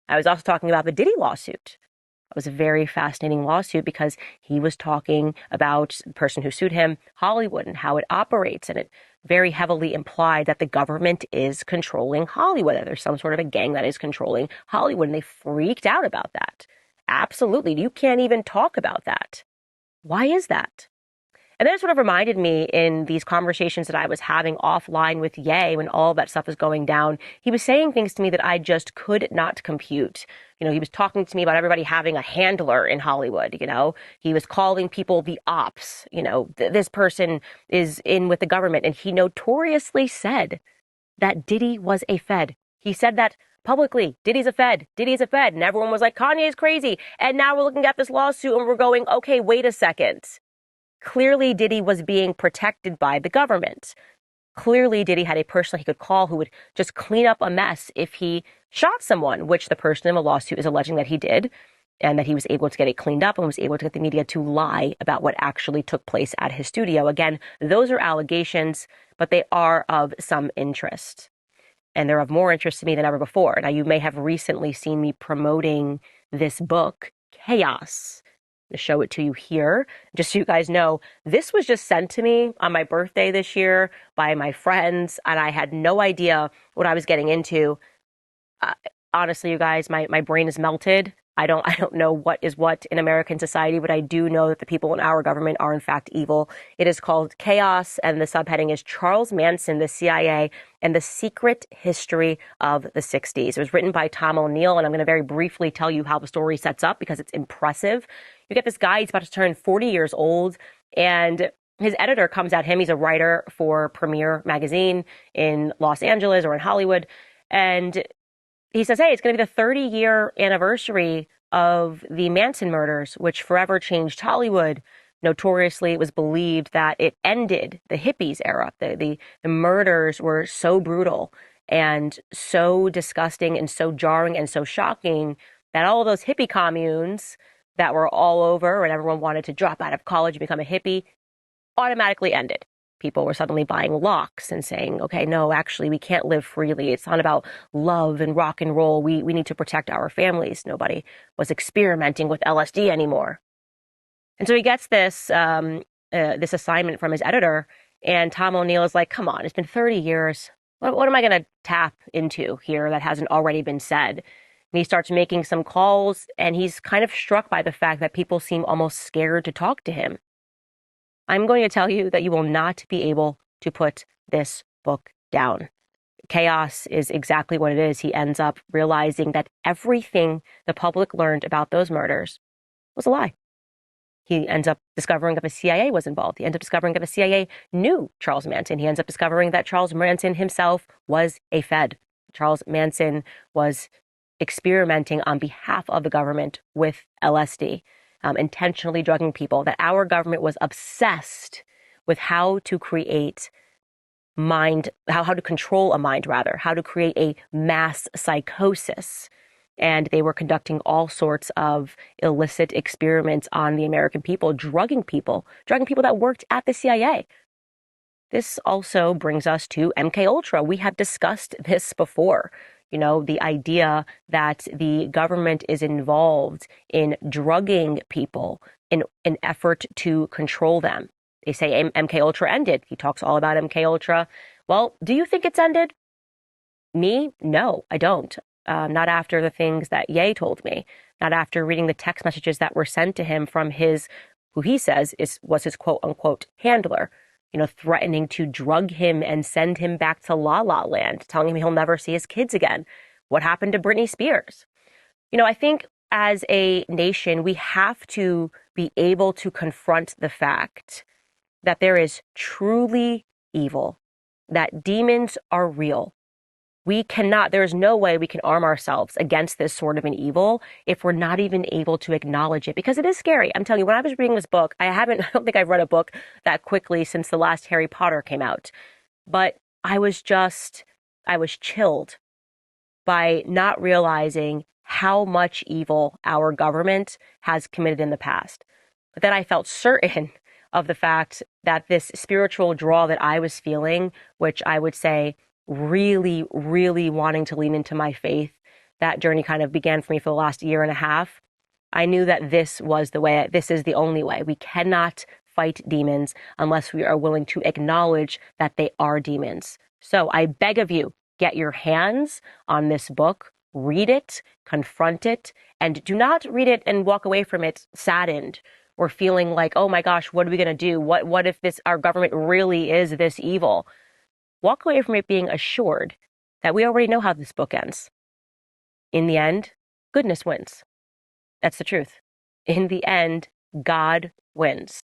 I was also talking about the Diddy lawsuit. It was a very fascinating lawsuit because he was talking about the person who sued him, Hollywood, and how it operates. And it very heavily implied that the government is controlling Hollywood, that there's some sort of a gang that is controlling Hollywood. And they freaked out about that. Absolutely. You can't even talk about that. Why is that? And then it sort of reminded me in these conversations that I was having offline with Ye when all that stuff was going down. He was saying things to me that I just could not compute. He was talking to me about everybody having a handler in Hollywood. He was calling people the ops. This person is in with the government. And he notoriously said that Diddy was a Fed. He said that publicly. Diddy's a Fed. Diddy's a Fed. And everyone was like, Kanye's crazy. And now we're looking at this lawsuit and we're going, okay, wait a second. Clearly, Diddy was being protected by the government. Clearly, Diddy had a person he could call who would just clean up a mess if he shot someone, which the person in the lawsuit is alleging that he did, and that he was able to get it cleaned up and was able to get the media to lie about what actually took place at his studio. Again, those are allegations, but they are of some interest. And they're of more interest to me than ever before. Now, you may have recently seen me promoting this book, Chaos. To show it to you here. Just so you guys know, this was just sent to me on my birthday this year by my friends, and I had no idea what I was getting into. Honestly, you guys, my brain is melted. I don't know what is what in American society, but I do know that the people in our government are in fact evil. It is called Chaos, and the subheading is Charles Manson, the CIA, and the Secret History of the 60s. It was written by Tom O'Neill, and I'm going to very briefly tell you how the story sets up because it's impressive. You get this guy, he's about to turn 40 years old, and his editor comes at him. He's a writer for Premiere magazine in Los Angeles or in Hollywood, and he says, hey, it's going to be the 30-year anniversary of the Manson murders, which forever changed Hollywood. Notoriously, it was believed that it ended the hippies era. The murders were so brutal and so disgusting and so jarring and so shocking that all of those hippie communes that were all over and everyone wanted to drop out of college and become a hippie automatically ended. People were suddenly buying locks and saying, okay, no, actually, we can't live freely. It's not about love and rock and roll. We need to protect our families. Nobody was experimenting with LSD anymore. And so he gets this assignment from his editor, and Tom O'Neill is like, come on, it's been 30 years. What am I going to tap into here that hasn't already been said? And he starts making some calls, and he's kind of struck by the fact that people seem almost scared to talk to him. I'm going to tell you that you will not be able to put this book down. Chaos is exactly what it is. He ends up realizing that everything the public learned about those murders was a lie. He ends up discovering that the CIA was involved. He ends up discovering that the CIA knew Charles Manson. He ends up discovering that Charles Manson himself was a Fed. Charles Manson was experimenting on behalf of the government with LSD. Intentionally drugging people, that our government was obsessed with how to create mind, how to control a mind, rather, how to create a mass psychosis. And they were conducting all sorts of illicit experiments on the American people, drugging people that worked at the CIA. This also brings us to MK Ultra. We have discussed this before. The idea that the government is involved in drugging people in an effort to control them. They say MK Ultra ended. He talks all about MK Ultra. Well, do you think it's ended? Me? No, I don't. Not after the things that Ye told me. Not after reading the text messages that were sent to him from who he says was his quote unquote handler. Threatening to drug him and send him back to La La Land, telling him he'll never see his kids again. What happened to Britney Spears? I think as a nation, we have to be able to confront the fact that there is truly evil, that demons are real. There is no way we can arm ourselves against this sort of an evil if we're not even able to acknowledge it, because it is scary. I'm telling you, when I was reading this book, I don't think I've read a book that quickly since the last Harry Potter came out. But I was chilled by not realizing how much evil our government has committed in the past. But then I felt certain of the fact that this spiritual draw that I was feeling, which I would say really, really wanting to lean into my faith, that journey kind of began for me for the last year and a half, I knew that this was the way, this is the only way. We cannot fight demons unless we are willing to acknowledge that they are demons. So I beg of you, get your hands on this book, read it, confront it, and do not read it and walk away from it saddened or feeling like, oh my gosh, what are we going to do? What if our government really is this evil? Walk away from it being assured that we already know how this book ends. In the end, goodness wins. That's the truth. In the end, God wins.